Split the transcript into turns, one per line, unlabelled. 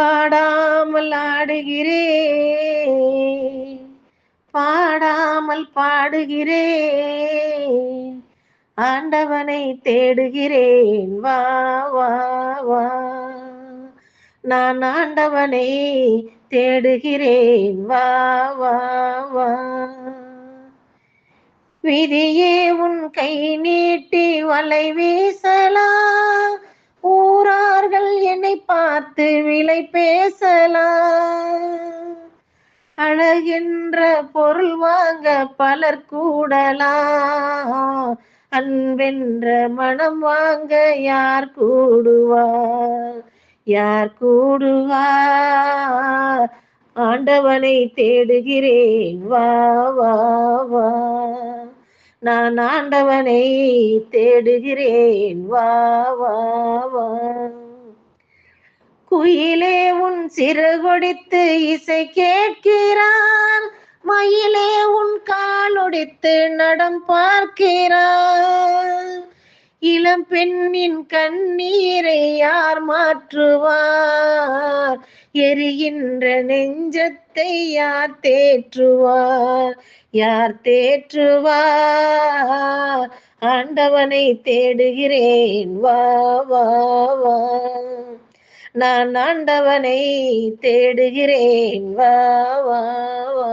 ஆடாமல் ஆடுகிறேன், பாடாமல் பாடுகிறேன், ஆண்டவனை தேடுகிறேன், வா வா வா. நான் ஆண்டவனை தேடுகிறேன், வா வா வா. விதியே உன் கை நீட்டி வலை வீசலாம், ஊரார்கள் என்னை பார்த்து விலை பேசலாம். அழகென்ற பொருள் வாங்க பலர் கூடலாம், அன்பென்ற மனம் வாங்க யார் கூடுவார், யார் கூடுவார். ஆண்டவனை தேடுகிறேன், வா வா வா. நான் ஆண்டவனை தேடுகிறேன், வா வா வா. குயிலே உன் சிறகொடித்து இசை கேட்கிறான், மயிலே உன் காலொடித்து நடம் பார்க்கிறான். இளம் பெண்ணின் கண்ணீரை யார் மாற்றுவார், எரிகின்ற நெஞ்சத்தை யார் தேற்றுவார், யார் தேற்றுவார். ஆண்டவனை தேடுகிறேன், வா வா வா. நான் ஆண்டவனை தேடுகிறேன், வா வா வா.